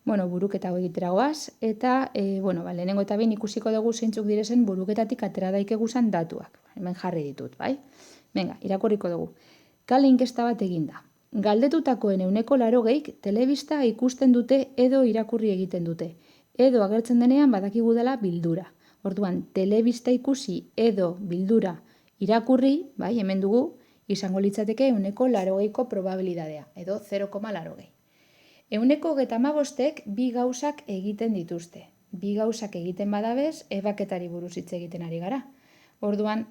Bueno, buruketa hau egitera goaz, eta lehenengo eta behin ikusiko dugu zeintzuk direzen buruketatik atera daikeguzan datuak. Hemen jarri ditut, bai? Venga, irakurriko dugu. Kale inkesta bat eginda. Galdetutakoen 80%ik telebista ikusten dute edo irakurri egiten dute. Edo agertzen denean badakigu dela bildura. Orduan, telebista ikusi edo bildura irakurri, bai, hemen dugu, izango litzateke 80%ko probabilidadea, edo 0,80. 135ek bi gauzak egiten dituzte. Bi gauzak egiten badabez, ebaketari buruz hitz egiten ari gara. Orduan,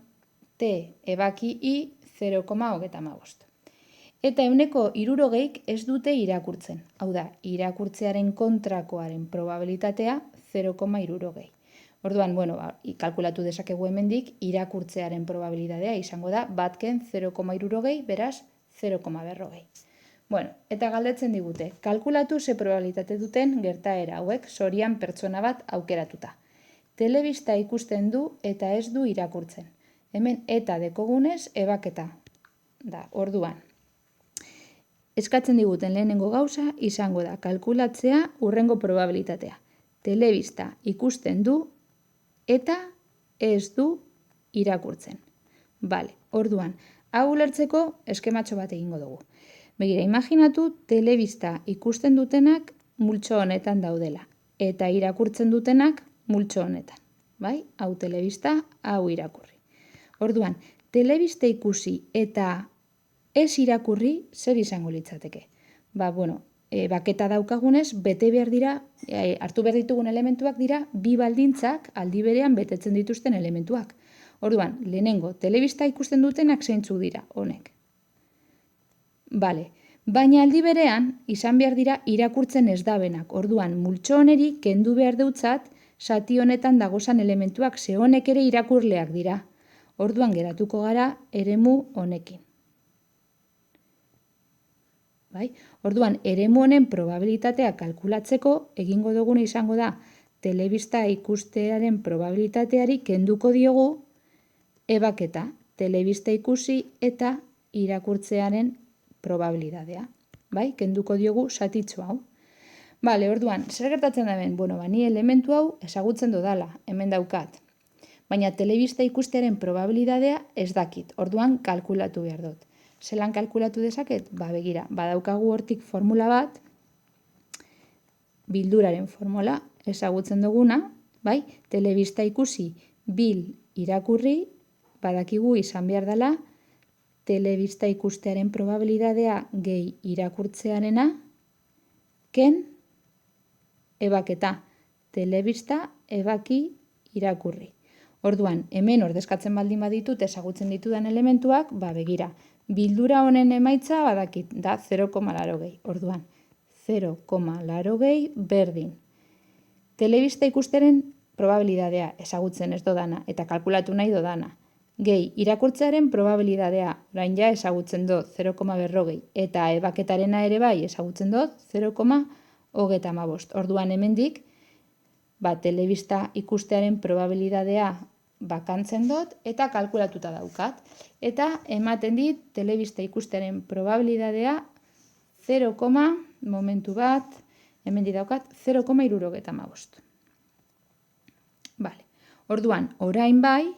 T ebaki I 0,35. Eta 60%ik ez dute irakurtzen. Hau da, irakurtzearen kontrakoaren probabilitatea 0,60. Orduan, kalkulatu dezakegu hemendik, irakurtzearen probabilitatea izango da, batken 0,60, beraz 0,40. Eta galdetzen digute, kalkulatu ze probabilitate duten gertaera hauek sorian pertsona bat aukeratuta. Telebista ikusten du eta ez du irakurtzen. Hemen eta dekogunez ebaketa da, orduan. Eskatzen diguten lehenengo gauza izango da kalkulatzea hurrengo probabilitatea. Telebista ikusten du eta ez du irakurtzen. Orduan, hau ulertzeko eskematxo bat egingo dugu. Begira, imaginatu telebista ikusten dutenak multxo honetan daudela eta irakurtzen dutenak multxo honetan. Bai? Hau telebista, hau irakurri. Orduan, telebista ikusi eta ez irakurri zer izango litzateke. Baketa daukagunez, bete behar dira, hartu behar ditugun elementuak dira, bi baldintzak aldi berean betetzen dituzten elementuak. Orduan, lehenengo, telebista ikusten dutenak zeintzuk dira, honek. Baina aldi berean, izan behar dira irakurtzen ez dabenak. Orduan, multxo honeri kendu behar dutzat, zati honetan dagozan elementuak ze honek ere irakurleak dira. Orduan, geratuko gara eremu honekin. Orduan, eremu honen probabilitatea kalkulatzeko, egingo duguna izango da, telebista ikustearen probabilitateari kenduko diogu ebaketa, telebista ikusi eta irakurtzearen probabilitatea. Kenduko diogu zatitxo hau. Orduan, zer gertatzen da hemen? Ni elementu hau ezagutzen dodala, hemen daukat. Baina telebista ikustearen probabilitatea ez dakit. Orduan, kalkulatu behar dut. Zelan kalkulatu dezaket? Begira, badaukagu hortik formula bat, bilduraren formula ezagutzen duguna, telebista ikusi, bil irakurri, badakigu izan behar dela, telebista ikustearen probabilitatea gehi irakurtzearena, ken ebaketa, telebista ebaki irakurri. Orduan, hemen ordezkatzen baldin baditut ezagutzen ditudan elementuak, begira, bildura honen emaitza badakit, da 0,80. Orduan, 0,80 berdin. Telebista ikusteren probabilitatea ezagutzen ez dodana eta kalkulatu nahi dodana. Gehi, irakurtzearen probabilitatea, orain ja ezagutzen dut 0,40 eta ebaketarena ere bai ezagutzen dut 0,35. Orduan hemendik, telebista ikustearen probabilitatea bakantzen dut eta kalkulatuta daukat. Eta ematen dit telebista ikustearen probabilitatea 0, momentu bat, hemen daukat 0,75. Orduan, orain bai,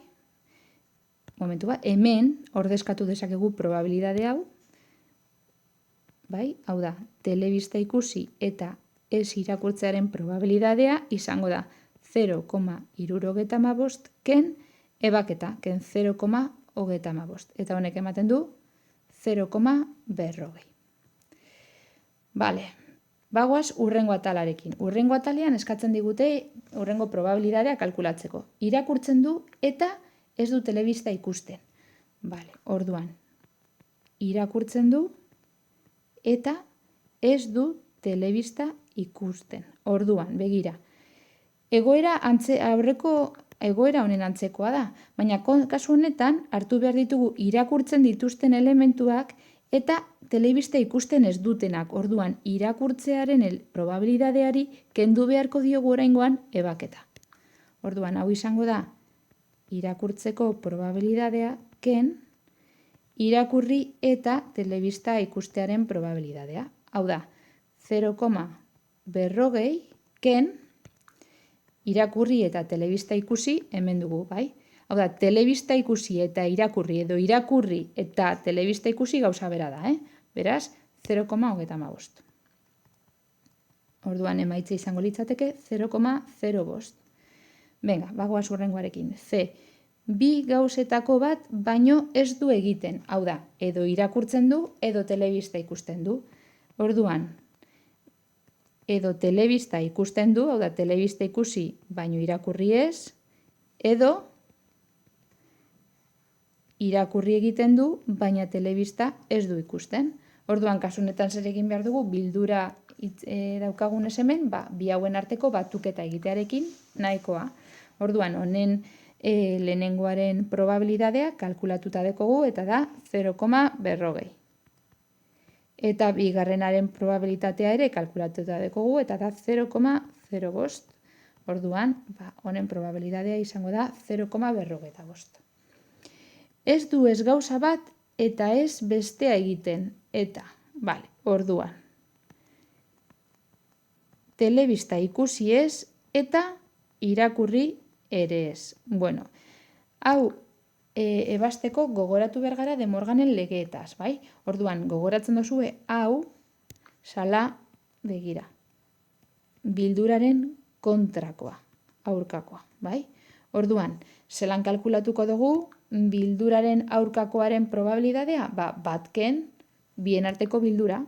momentu bat, hemen ordezkatu dezakegu probabilitate hau, hau da, telebista ikusi eta ez irakurtzearen probabilitatea izango da 0,75 ken ebaketa, ken 0,35. Eta honek ematen du 0,40. Bagoaz urrengo atalarekin. Urrengo atalean eskatzen digute urrengo probabilitatea kalkulatzeko. Irakurtzen du eta ez du telebista ikusten. Orduan, irakurtzen du eta ez du telebista ikusten. Orduan, begira, aurreko egoera honen antzekoa da, baina kasu honetan hartu behar ditugu irakurtzen dituzten elementuak eta telebista ikusten ez dutenak. Orduan, irakurtzearen probabilitateari kendu beharko diogu oraingoan ebaketa. Orduan, hau izango da, irakurtzeko probabilitatea ken irakurri eta telebista ikustearen probabilitatea. Hau da, 0,40 berrogei, ken, irakurri eta telebista ikusi hemen dugu, bai? Hau da, telebista ikusi eta irakurri edo irakurri eta telebista ikusi gauza bera da, Beraz, 0,35. Orduan emaitza izango litzateke 0,05. Venga, bagoaz hurrengoarekin. C. Bi gauzetako bat baino ez du egiten. Hau da, edo irakurtzen du, edo telebista ikusten du. Orduan, edo telebista ikusten du, hau da, telebista ikusi baino irakurri ez, edo irakurri egiten du, baina telebista ez du ikusten. Orduan, kasu honetan zer egin behar dugu, bildura daukagunez hemen, bi hauen arteko batuketa egitearekin nahikoa. Orduan, honen lehenengoaren probabilidadea kalkulatuta dekogu eta da 0,40. Eta bigarrenaren probabilitatea ere kalkulatuta dekogu eta da 0,05. Orduan, honen probabilidadea izango da 0,45. Ez du ez gauza bat eta ez bestea egiten. Eta, orduan, telebista ikusi ez eta irakurri ere ez. Bueno, hau ebasteko gogoratu behar gara De Morganen legeetaz, bai? Orduan, gogoratzen dozue, hau sala begira. Bilduraren kontrakoa, aurkakoa, bai? Orduan, zelan kalkulatuko dugu bilduraren aurkakoaren probabilidadea? Batken, bien arteko bildura,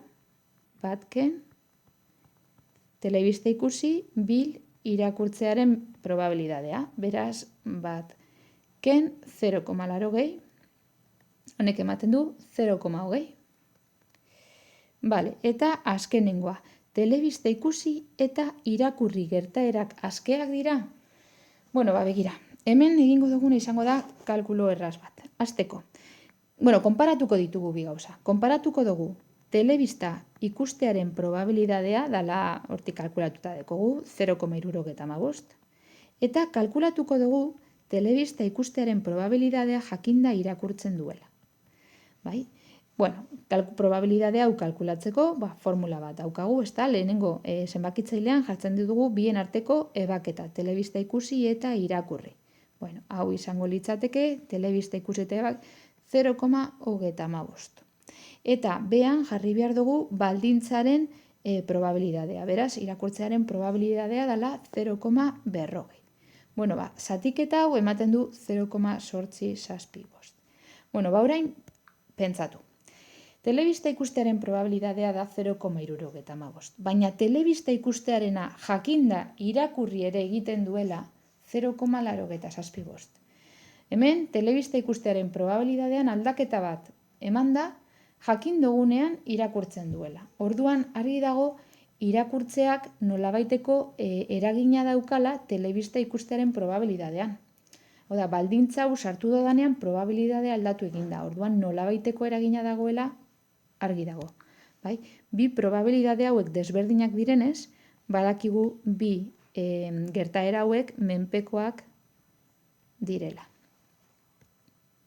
batken, telebista ikusi, bil irakurtzearen probabilidadea. Beraz, batken 0,80, honek ematen du 0,20. Eta azkenengoa, telebista ikusi eta irakurri gertaerak askeak dira? Begira, hemen egingo duguna izango da kalkulo erraz bat. Hasteko. Konparatuko ditugu bi gauza. Konparatuko dugu telebista ikustearen probabilidadea, dala hortik kalkulatuta dekogu, 0,75. Eta kalkulatuko dugu telebista ikustearen probabilidadea jakinda irakurtzen duela. Bai? Probabilidadea hau kalkulatzeko, formula bat daukagu, lehenengo zenbakitzailean jartzen dugu bien arteko ebaketa, telebista ikusi eta irakurri. Hau izango litzateke, telebista ikusi eta ebak 0,35. Eta behan jarri behar dugu baldintzaren probabilidadea. Beraz, irakurtzearen probabilidadea dela 0,40. Zatiketa hau ematen du 0,875. Orain, pentsatu. Telebista ikustearen probabilidadea da 0,75. Baina telebista ikustearena jakinda irakurri ere egiten duela 0,85. Hemen, telebista ikustearen probabilidadean aldaketa bat eman da, jakin dugunean irakurtzen duela. Orduan, argi dago, irakurtzeak nolabaiteko eragina daukala telebista ikustearen probabilidadean. Oda, baldintza hau sartu dodanean probabilidadea aldatu eginda. Orduan, nolabaiteko eragina dagoela argi dago. Bi probabilidade hauek desberdinak direnez, badakigu bi gertaera hauek menpekoak direla.